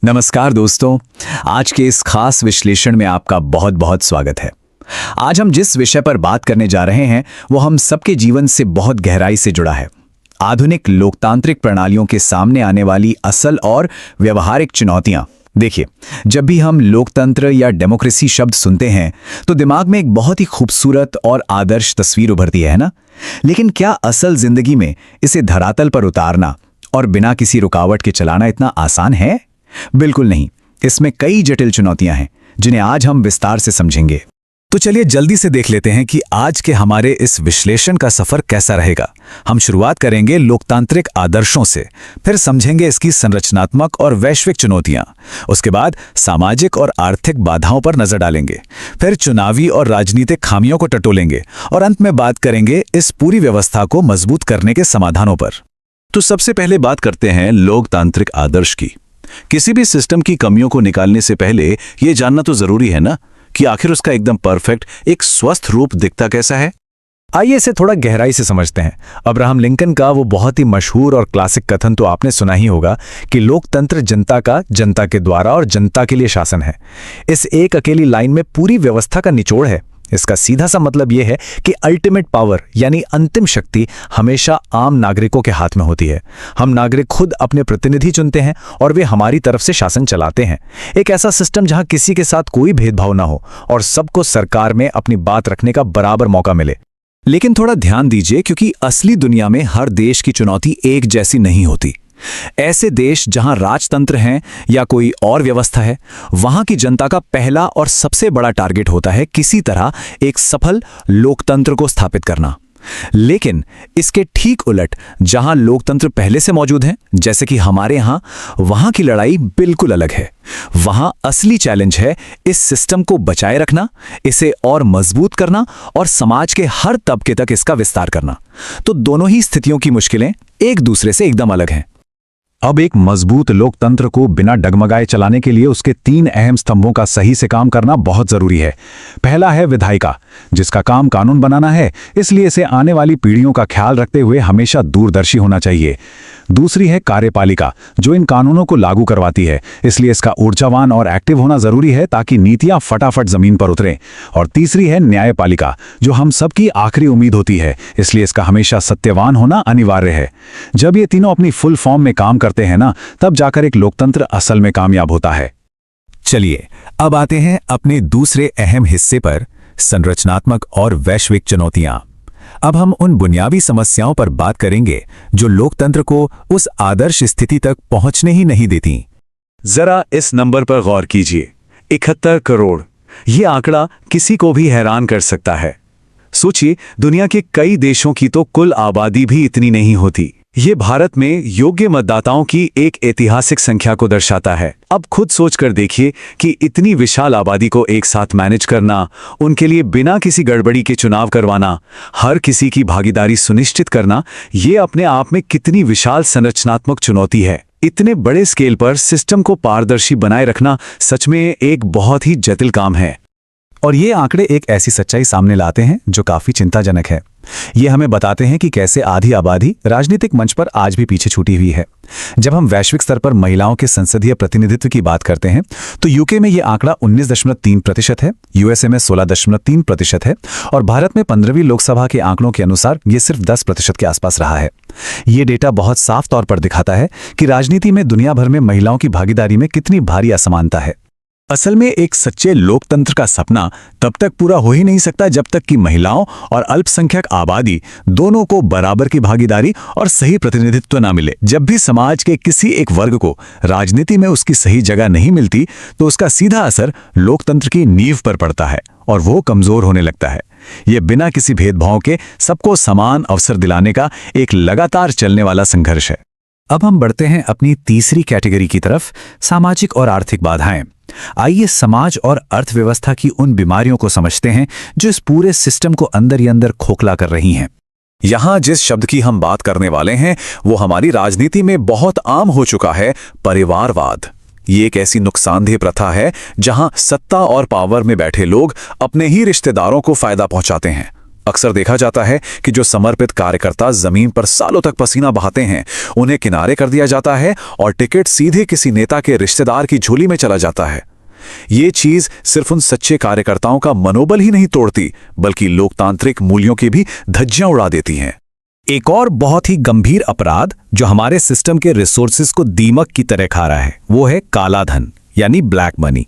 नमस्कार दोस्तों, आज के इस खास विश्लेषण में आपका बहुत बहुत स्वागत है। आज हम जिस विषय पर बात करने जा रहे हैं वो हम सबके जीवन से बहुत गहराई से जुड़ा है। आधुनिक लोकतांत्रिक प्रणालियों के सामने आने वाली असल और व्यवहारिक चुनौतियां। देखिए, जब भी हम लोकतंत्र या डेमोक्रेसी शब्द सुनते हैं तो दिमाग में एक बहुत ही खूबसूरत और आदर्श तस्वीर उभरती है ना? लेकिन क्या असल जिंदगी में इसे धरातल पर उतारना और बिना किसी रुकावट के चलाना इतना आसान है? बिल्कुल नहीं। इसमें कई जटिल चुनौतियां हैं जिन्हें आज हम विस्तार से समझेंगे। तो चलिए जल्दी से देख लेते हैं कि आज के हमारे इस विश्लेषण का सफर कैसा रहेगा। हम शुरुआत करेंगे लोकतांत्रिक आदर्शों से, फिर समझेंगे इसकी संरचनात्मक और वैश्विक चुनौतियां, उसके बाद सामाजिक और आर्थिक बाधाओं पर नजर डालेंगे, फिर चुनावी और राजनीतिक खामियों को टटोलेंगे और अंत में बात करेंगे इस पूरी व्यवस्था को मजबूत करने के समाधानों पर। तो सबसे पहले बात करते हैं लोकतांत्रिक आदर्श की। किसी भी सिस्टम की कमियों को निकालने से पहले यह जानना तो जरूरी है ना कि आखिर उसका एकदम परफेक्ट, एक स्वस्थ रूप दिखता कैसा है। आइए इसे थोड़ा गहराई से समझते हैं। अब्राहम लिंकन का वो बहुत ही मशहूर और क्लासिक कथन तो आपने सुना ही होगा कि लोकतंत्र जनता का, जनता के द्वारा और जनता के लिए शासन है। इस एक अकेली लाइन में पूरी व्यवस्था का निचोड़ है। इसका सीधा सा मतलब यह है कि अल्टीमेट पावर यानी अंतिम शक्ति हमेशा आम नागरिकों के हाथ में होती है। हम नागरिक खुद अपने प्रतिनिधि चुनते हैं और वे हमारी तरफ से शासन चलाते हैं। एक ऐसा सिस्टम जहां किसी के साथ कोई भेदभाव ना हो और सबको सरकार में अपनी बात रखने का बराबर मौका मिले। लेकिन थोड़ा ध्यान दीजिए, क्योंकि असली दुनिया में हर देश की चुनौती एक जैसी नहीं होती। ऐसे देश जहां राजतंत्र हैं या कोई और व्यवस्था है, वहां की जनता का पहला और सबसे बड़ा टारगेट होता है किसी तरह एक सफल लोकतंत्र को स्थापित करना। लेकिन इसके ठीक उलट जहां लोकतंत्र पहले से मौजूद है, जैसे कि हमारे यहां, वहां की लड़ाई बिल्कुल अलग है। वहां असली चैलेंज है इस सिस्टम को बचाए रखना, इसे और मजबूत करना और समाज के हर तबके तक इसका विस्तार करना। तो दोनों ही स्थितियों की मुश्किलें एक दूसरे से एकदम अलग हैं। अब एक मजबूत लोकतंत्र को बिना डगमगाए चलाने के लिए उसके 3 अहम स्तंभों का सही से काम करना बहुत जरूरी है। पहला है विधायिका, जिसका काम कानून बनाना है, इसलिए इसे आने वाली पीढ़ियों का ख्याल रखते हुए हमेशा दूरदर्शी होना चाहिए। दूसरी है कार्यपालिका, जो इन कानूनों को लागू करवाती है, इसलिए इसका ऊर्जावान और एक्टिव होना जरूरी है ताकि नीतियां फटाफट जमीन पर उतरें। और तीसरी है न्यायपालिका, जो हम सबकी आखिरी उम्मीद होती है, इसलिए इसका हमेशा सत्यवान होना अनिवार्य है। जब ये तीनों अपनी फुल फॉर्म में काम करते हैं ना, तब जाकर एक लोकतंत्र असल में कामयाब होता है। चलिए अब आते हैं अपने दूसरे अहम हिस्से पर, संरचनात्मक और वैश्विक चुनौतियां। अब हम उन बुनियादी समस्याओं पर बात करेंगे जो लोकतंत्र को उस आदर्श स्थिति तक पहुंचने ही नहीं देती। जरा इस नंबर पर गौर कीजिए, 71 करोड़। ये आंकड़ा किसी को भी हैरान कर सकता है। सोचिए, दुनिया के कई देशों की तो कुल आबादी भी इतनी नहीं होती। ये भारत में योग्य मतदाताओं की एक ऐतिहासिक संख्या को दर्शाता है। अब खुद सोचकर देखिए कि इतनी विशाल आबादी को एक साथ मैनेज करना, उनके लिए बिना किसी गड़बड़ी के चुनाव करवाना, हर किसी की भागीदारी सुनिश्चित करना, ये अपने आप में कितनी विशाल संरचनात्मक चुनौती है। इतने बड़े स्केल पर सिस्टम को पारदर्शी बनाए रखना सच में एक बहुत ही जटिल काम है। और ये आंकड़े एक ऐसी सच्चाई सामने लाते हैं जो काफी चिंताजनक है। ये हमें बताते हैं कि कैसे आधी आबादी राजनीतिक मंच पर आज भी पीछे छूटी हुई है। जब हम वैश्विक स्तर पर महिलाओं के संसदीय प्रतिनिधित्व की बात करते हैं तो यूके में ये आंकड़ा 19.3% है, यूएसए में 16.3% है और भारत में 15वीं लोकसभा के आंकड़ों के अनुसार ये सिर्फ 10% के आसपास रहा है। ये डेटा बहुत साफ तौर पर दिखाता है कि राजनीति में दुनिया भर में महिलाओं की भागीदारी में कितनी भारी असमानता है। असल में एक सच्चे लोकतंत्र का सपना तब तक पूरा हो ही नहीं सकता जब तक कि महिलाओं और अल्पसंख्यक आबादी दोनों को बराबर की भागीदारी और सही प्रतिनिधित्व ना मिले। जब भी समाज के किसी एक वर्ग को राजनीति में उसकी सही जगह नहीं मिलती तो उसका सीधा असर लोकतंत्र की नींव पर पड़ता है और वो कमजोर होने लगता है। ये बिना किसी भेदभाव के सबको समान अवसर दिलाने का एक लगातार चलने वाला संघर्ष है। अब हम बढ़ते हैं अपनी तीसरी कैटेगरी की तरफ, सामाजिक और आर्थिक बाधाएं। आइए समाज और अर्थव्यवस्था की उन बीमारियों को समझते हैं जो इस पूरे सिस्टम को अंदर ही अंदर खोखला कर रही हैं। यहां जिस शब्द की हम बात करने वाले हैं वो हमारी राजनीति में बहुत आम हो चुका है, परिवारवाद। ये एक ऐसी नुकसानदेह प्रथा है जहां सत्ता और पावर में बैठे लोग अपने ही रिश्तेदारों को फायदा पहुंचाते हैं। अक्सर देखा जाता है कि जो समर्पित कार्यकर्ता जमीन पर सालों तक पसीना बहाते हैं, उन्हें किनारे कर दिया जाता है और टिकट सीधे किसी नेता के रिश्तेदार की झोली में चला जाता है। ये चीज सिर्फ उन सच्चे कार्यकर्ताओं का मनोबल ही नहीं तोड़ती, बल्कि लोकतांत्रिक मूल्यों की भी धज्जियां उड़ा देती हैं। एक और बहुत ही गंभीर अपराध जो हमारे सिस्टम के रिसोर्सेज को दीमक की तरह खा रहा है, वो है काला धन यानी ब्लैक मनी।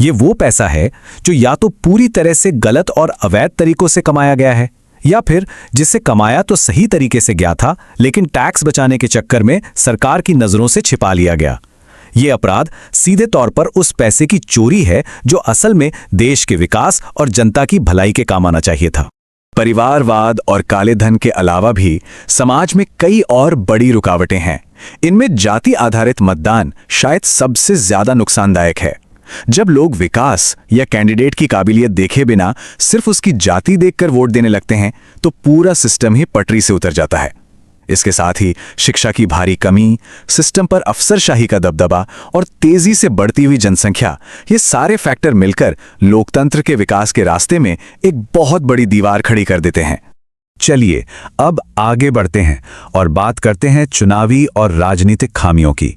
ये वो पैसा है जो या तो पूरी तरह से गलत और अवैध तरीकों से कमाया गया है, या फिर जिसे कमाया तो सही तरीके से गया था लेकिन टैक्स बचाने के चक्कर में सरकार की नजरों से छिपा लिया गया। ये अपराध सीधे तौर पर उस पैसे की चोरी है जो असल में देश के विकास और जनता की भलाई के काम आना चाहिए था। परिवारवाद और काले धन के अलावा भी समाज में कई और बड़ी रुकावटें हैं। इनमें जाति आधारित मतदान शायद सबसे ज्यादा नुकसानदायक है। जब लोग विकास या कैंडिडेट की काबिलियत देखे बिना सिर्फ उसकी जाति देखकर वोट देने लगते हैं तो पूरा सिस्टम ही पटरी से उतर जाता है। इसके साथ ही शिक्षा की भारी कमी, सिस्टम पर अफसरशाही का दबदबा और तेजी से बढ़ती हुई जनसंख्या, ये सारे फैक्टर मिलकर लोकतंत्र के विकास के रास्ते में एक बहुत बड़ी दीवार खड़ी कर देते हैं। चलिए अब आगे बढ़ते हैं और बात करते हैं चुनावी और राजनीतिक खामियों की।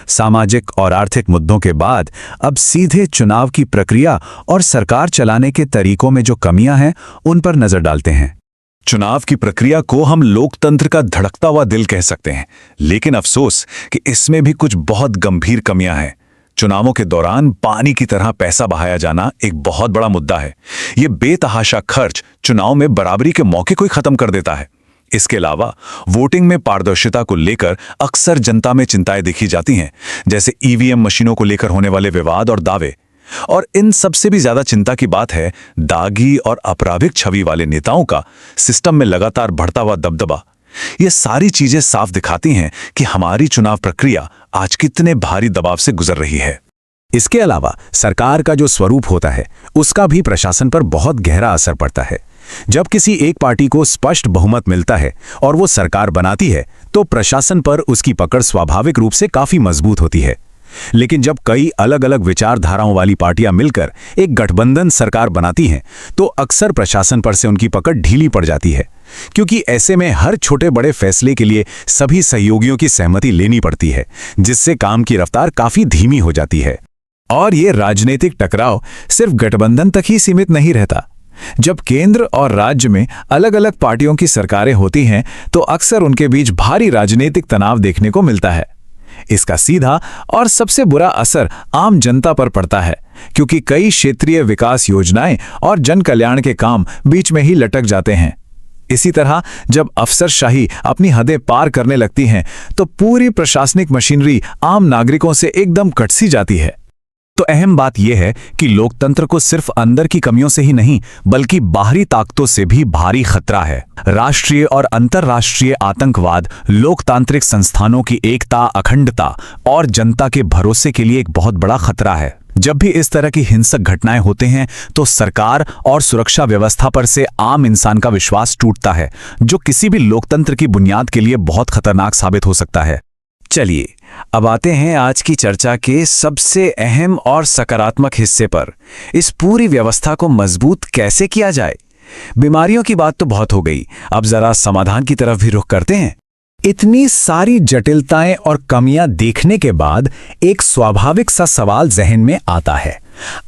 सामाजिक और आर्थिक मुद्दों के बाद अब सीधे चुनाव की प्रक्रिया और सरकार चलाने के तरीकों में जो कमियां हैं उन पर नजर डालते हैं। चुनाव की प्रक्रिया को हम लोकतंत्र का धड़कता हुआ दिल कह सकते हैं, लेकिन अफसोस कि इसमें भी कुछ बहुत गंभीर कमियां हैं। चुनावों के दौरान पानी की तरह पैसा बहाया जाना एक बहुत बड़ा मुद्दा है। ये बेतहाशा खर्च चुनाव में बराबरी के मौके को ही खत्म कर देता है। इसके अलावा वोटिंग में पारदर्शिता को लेकर अक्सर जनता में चिंताएं देखी जाती हैं, जैसे ईवीएम मशीनों को लेकर होने वाले विवाद और दावे। और इन सबसे भी ज्यादा चिंता की बात है दागी और आपराधिक छवि वाले नेताओं का सिस्टम में लगातार बढ़ता हुआ दबदबा। ये सारी चीजें साफ दिखाती हैं कि हमारी चुनाव प्रक्रिया आज कितने भारी दबाव से गुजर रही है। इसके अलावा सरकार का जो स्वरूप होता है उसका भी प्रशासन पर बहुत गहरा असर पड़ता है। जब किसी एक पार्टी को स्पष्ट बहुमत मिलता है और वो सरकार बनाती है तो प्रशासन पर उसकी पकड़ स्वाभाविक रूप से काफी मजबूत होती है। लेकिन जब कई अलग अलग विचारधाराओं वाली पार्टियां मिलकर एक गठबंधन सरकार बनाती हैं तो अक्सर प्रशासन पर से उनकी पकड़ ढीली पड़ जाती है, क्योंकि ऐसे में हर छोटे बड़े फैसले के लिए सभी सहयोगियों की सहमति लेनी पड़ती है, जिससे काम की रफ्तार काफी धीमी हो जाती है। और ये राजनीतिक टकराव सिर्फ गठबंधन तक ही सीमित नहीं रहता। जब केंद्र और राज्य में अलग अलग पार्टियों की सरकारें होती हैं तो अक्सर उनके बीच भारी राजनीतिक तनाव देखने को मिलता है। इसका सीधा और सबसे बुरा असर आम जनता पर पड़ता है, क्योंकि कई क्षेत्रीय विकास योजनाएं और जन कल्याण के काम बीच में ही लटक जाते हैं। इसी तरह जब अफसरशाही अपनी हदें पार करने लगती हैं तो पूरी प्रशासनिक मशीनरी आम नागरिकों से एकदम कट सी जाती है। तो अहम बात यह है कि लोकतंत्र को सिर्फ अंदर की कमियों से ही नहीं बल्कि बाहरी ताकतों से भी भारी खतरा है। राष्ट्रीय और अंतर्राष्ट्रीय आतंकवाद लोकतांत्रिक संस्थानों की एकता, अखंडता और जनता के भरोसे के लिए एक बहुत बड़ा खतरा है। जब भी इस तरह की हिंसक घटनाएं होते हैं तो सरकार और सुरक्षा व्यवस्था पर से आम इंसान का विश्वास टूटता है, जो किसी भी लोकतंत्र की बुनियाद के लिए बहुत खतरनाक साबित हो सकता है। चलिए अब आते हैं आज की चर्चा के सबसे अहम और सकारात्मक हिस्से पर। इस पूरी व्यवस्था को मजबूत कैसे किया जाए। बीमारियों की बात तो बहुत हो गई, अब जरा समाधान की तरफ भी रुख करते हैं। इतनी सारी जटिलताएं और कमियां देखने के बाद एक स्वाभाविक सा सवाल जहन में आता है,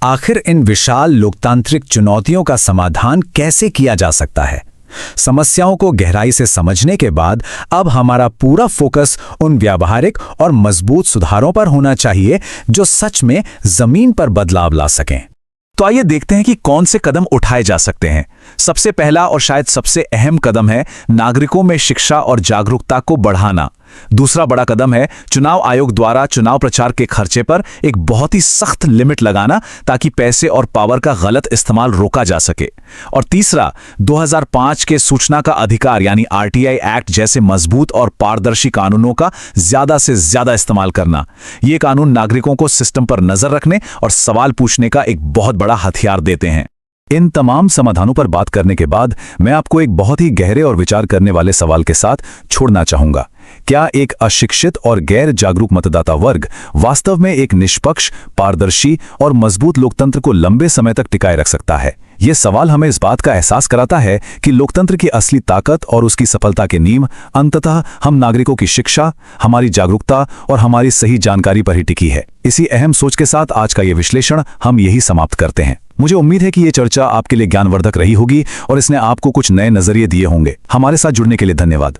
आखिर इन विशाल लोकतांत्रिक चुनौतियों का समाधान कैसे किया जा सकता है। समस्याओं को गहराई से समझने के बाद अब हमारा पूरा फोकस उन व्यावहारिक और मजबूत सुधारों पर होना चाहिए जो सच में जमीन पर बदलाव ला सकें। तो आइए देखते हैं कि कौन से कदम उठाए जा सकते हैं। सबसे पहला और शायद सबसे अहम कदम है नागरिकों में शिक्षा और जागरूकता को बढ़ाना। दूसरा बड़ा कदम है चुनाव आयोग द्वारा चुनाव प्रचार के खर्चे पर एक बहुत ही सख्त लिमिट लगाना, ताकि पैसे और पावर का गलत इस्तेमाल रोका जा सके। और तीसरा 2005 के सूचना का अधिकार यानी आरटीआई एक्ट जैसे मजबूत और पारदर्शी कानूनों का ज्यादा से ज्यादा इस्तेमाल करना। ये कानून नागरिकों को सिस्टम पर नजर रखने और सवाल पूछने का एक बहुत बड़ा हथियार देते हैं। इन तमाम समाधानों पर बात करने के बाद मैं आपको एक बहुत ही गहरे और विचार करने वाले सवाल के साथ छोड़ना चाहूंगा। क्या एक अशिक्षित और गैर जागरूक मतदाता वर्ग वास्तव में एक निष्पक्ष, पारदर्शी और मजबूत लोकतंत्र को लंबे समय तक टिकाए रख सकता है, ये सवाल हमें इस बात का एहसास कराता है कि लोकतंत्र की असली ताकत और उसकी सफलता के नींव अंततः हम नागरिकों की शिक्षा, हमारी जागरूकता और हमारी सही जानकारी पर ही टिकी है। इसी अहम सोच के साथ आज का ये विश्लेषण हम यही समाप्त करते हैं। मुझे उम्मीद है कि ये चर्चा आपके लिए ज्ञानवर्धक रही होगी और इसने आपको कुछ नए नजरिए दिए होंगे। हमारे साथ जुड़ने के लिए धन्यवाद।